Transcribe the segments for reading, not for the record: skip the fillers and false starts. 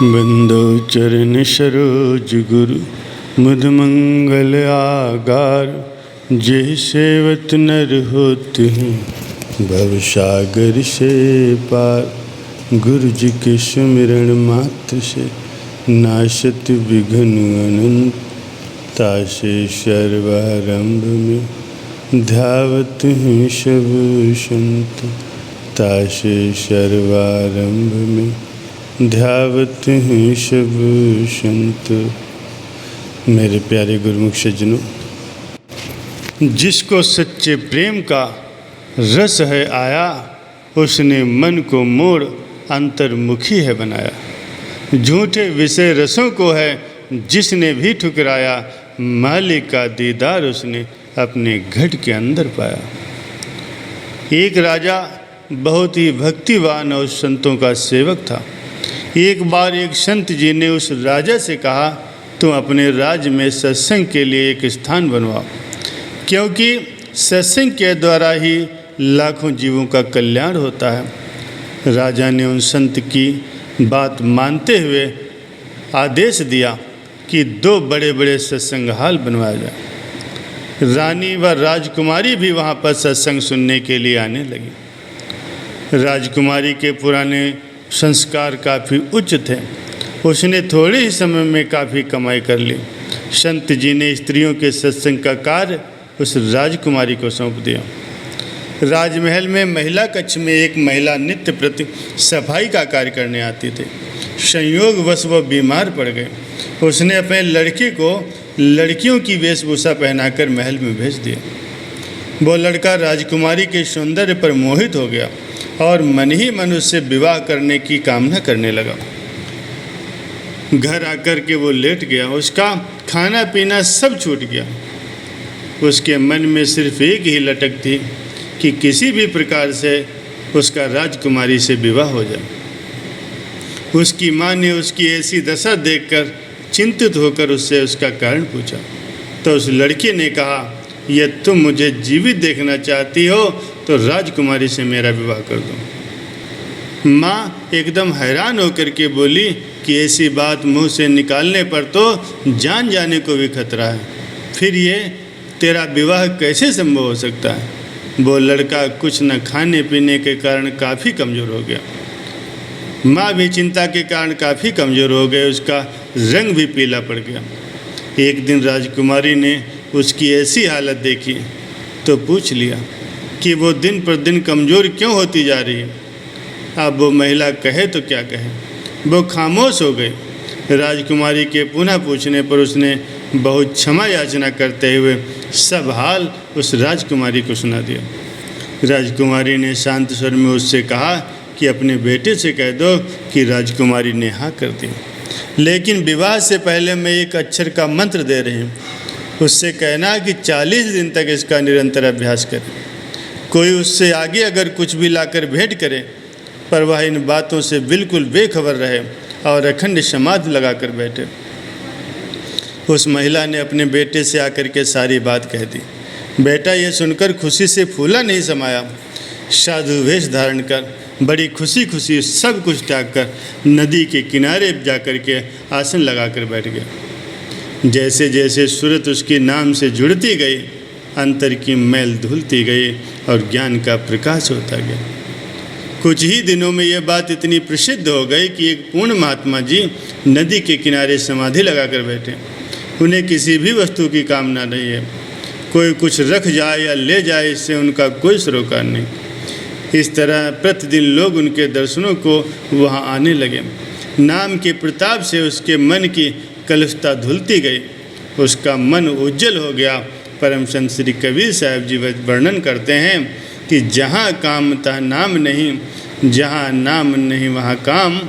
बंदो चरण सरोज गुरु मुद मंगल आगार, जे सेवत नर होते हैं भव सागर से पार। गुरु जी के सुमिरण मात्र से नाशत विघ्न अनंत, तासे सर्वारंभ में ध्यावत हैं सब संत। तासे सर्वारंभ में ध्यावत हैं सब संत। मेरे प्यारे गुरुमुख सज्जनों, जिसको सच्चे प्रेम का रस है आया, उसने मन को मोड़ अंतर्मुखी है बनाया। झूठे विषय रसों को है जिसने भी ठुकराया, मालिक का दीदार उसने अपने घट के अंदर पाया। एक राजा बहुत ही भक्तिवान और संतों का सेवक था। एक बार एक संत जी ने उस राजा से कहा, तुम अपने राज्य में सत्संग के लिए एक स्थान बनवाओ, क्योंकि सत्संग के द्वारा ही लाखों जीवों का कल्याण होता है। राजा ने उन संत की बात मानते हुए आदेश दिया कि 2 बड़े बड़े सत्संग हाल बनवाया जाए। रानी व राजकुमारी भी वहाँ पर सत्संग सुनने के लिए आने लगी। राजकुमारी के पुराने संस्कार काफ़ी उच्च थे। उसने थोड़े ही समय में काफ़ी कमाई कर ली। संत जी ने स्त्रियों के सत्संग का कार्य उस राजकुमारी को सौंप दिया। राजमहल में महिला कक्ष में एक महिला नित्य प्रति सफाई का कार्य करने आती थी। संयोगवश वह बीमार पड़ गए। उसने अपने लड़के को लड़कियों की वेशभूषा पहनाकर महल में भेज दिया। वो लड़का राजकुमारी के सौंदर्य पर मोहित हो गया और मन ही मन उससे विवाह करने की कामना करने लगा। घर आकर के वो लेट गया। उसका खाना पीना सब छूट गया। उसके मन में सिर्फ एक ही लटक थी कि किसी भी प्रकार से उसका राजकुमारी से विवाह हो जाए। उसकी माँ ने उसकी ऐसी दशा देखकर चिंतित होकर उससे उसका कारण पूछा, तो उस लड़की ने कहा, यदि तुम मुझे जीवित देखना चाहती हो तो राजकुमारी से मेरा विवाह कर दो। माँ एकदम हैरान होकर के बोली कि ऐसी बात मुंह से निकालने पर तो जान जाने को भी खतरा है, फिर ये तेरा विवाह कैसे संभव हो सकता है। वो लड़का कुछ न खाने पीने के कारण काफ़ी कमज़ोर हो गया। माँ भी चिंता के कारण काफ़ी कमज़ोर हो गए। उसका रंग भी पीला पड़ गया। एक दिन राजकुमारी ने उसकी ऐसी हालत देखी तो पूछ लिया कि वो दिन पर दिन कमज़ोर क्यों होती जा रही है। अब वो महिला कहे तो क्या कहे, वो खामोश हो गई। राजकुमारी के पुनः पूछने पर उसने बहुत क्षमा याचना करते हुए सब हाल उस राजकुमारी को सुना दिया। राजकुमारी ने शांत स्वर में उससे कहा कि अपने बेटे से कह दो कि राजकुमारी ने हाँ कर दी, लेकिन विवाह से पहले मैं एक अक्षर का मंत्र दे रही हूँ। उससे कहना कि 40 दिन तक इसका निरंतर अभ्यास करे। कोई उससे आगे अगर कुछ भी लाकर भेंट करे, पर वह इन बातों से बिल्कुल बेखबर रहे और अखंड समाधि लगाकर बैठे। उस महिला ने अपने बेटे से आकर के सारी बात कह दी। बेटा ये सुनकर खुशी से फूला नहीं समाया। साधु वेश धारण कर बड़ी खुशी खुशी सब कुछ त्याग कर नदी के किनारे जाकर के आसन लगाकर बैठ गया। जैसे जैसे सूरत उसके नाम से जुड़ती गई, अंतर की मैल धुलती गई और ज्ञान का प्रकाश होता गया। कुछ ही दिनों में यह बात इतनी प्रसिद्ध हो गई कि एक पूर्ण महात्मा जी नदी के किनारे समाधि लगाकर बैठे। उन्हें किसी भी वस्तु की कामना नहीं है। कोई कुछ रख जाए या ले जाए, इससे उनका कोई सरोकार नहीं। इस तरह प्रतिदिन लोग उनके दर्शनों को वहाँ आने लगे। नाम के प्रताप से उसके मन की कलुषता धुलती गई। उसका मन उज्जवल हो गया। परम संत श्री कबीर साहब जी वर्णन करते हैं कि जहाँ काम तहाँ नाम नहीं, जहाँ नाम नहीं वहाँ काम।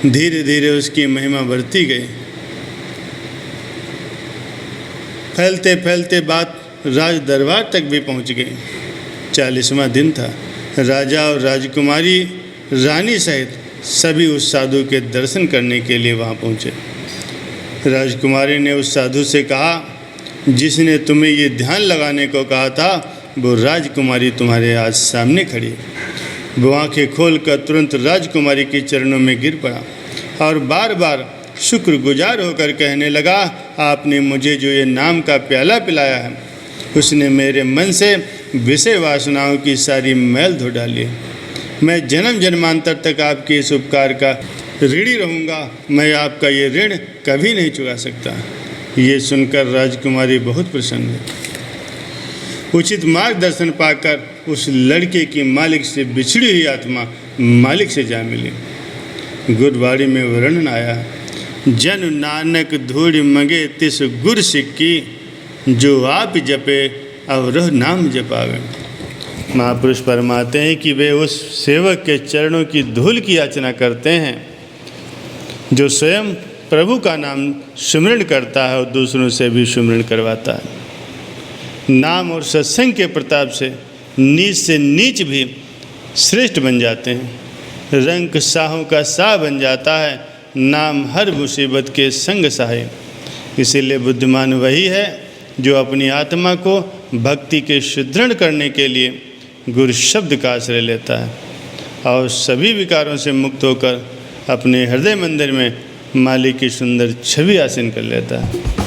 धीरे धीरे उसकी महिमा बढ़ती गई। फैलते फैलते बात राज दरबार तक भी पहुंच गई। 40वां दिन था। राजा और राजकुमारी रानी सहित सभी उस साधु के दर्शन करने के लिए वहां पहुंचे। राजकुमारी ने उस साधु से कहा, जिसने तुम्हें ये ध्यान लगाने को कहा था वो राजकुमारी तुम्हारे आज सामने खड़ी है। वो आंखें खोलकर तुरंत राजकुमारी के चरणों में गिर पड़ा और बार बार शुक्रगुजार होकर कहने लगा, आपने मुझे जो ये नाम का प्याला पिलाया है, उसने मेरे मन से विषय वासनाओं की सारी मैल धो डाली। मैं जन्म जन्मांतर तक आपके इस उपकार का ऋणी रहूँगा। मैं आपका ये ऋण कभी नहीं चुका सकता। ये सुनकर राजकुमारी बहुत प्रसन्न हुई। उचित मार्गदर्शन पाकर उस लड़के की मालिक से बिछड़ी हुई आत्मा मालिक से जा मिली। गुरबाणी में वर्णन आया, जन नानक धूड़ मंगे तिस गुर सिक्की, जो आप जपे अवरह नाम जपावे। महापुरुष फरमाते हैं कि वे उस सेवक के चरणों की धूल की याचना करते हैं जो स्वयं प्रभु का नाम सुमिरन करता है और दूसरों से भी सुमिरन करवाता है। नाम और सत्संग के प्रताप से नीच से नीच भी श्रेष्ठ बन जाते हैं। रंक साहों का साह बन जाता है। नाम हर मुसीबत के संग सहाय। इसीलिए बुद्धिमान वही है जो अपनी आत्मा को भक्ति के सुदृढ़ करने के लिए गुरु शब्द का आश्रय लेता है और सभी विकारों से मुक्त होकर अपने हृदय मंदिर में मालिक की सुंदर छवि आसीन कर लेता है।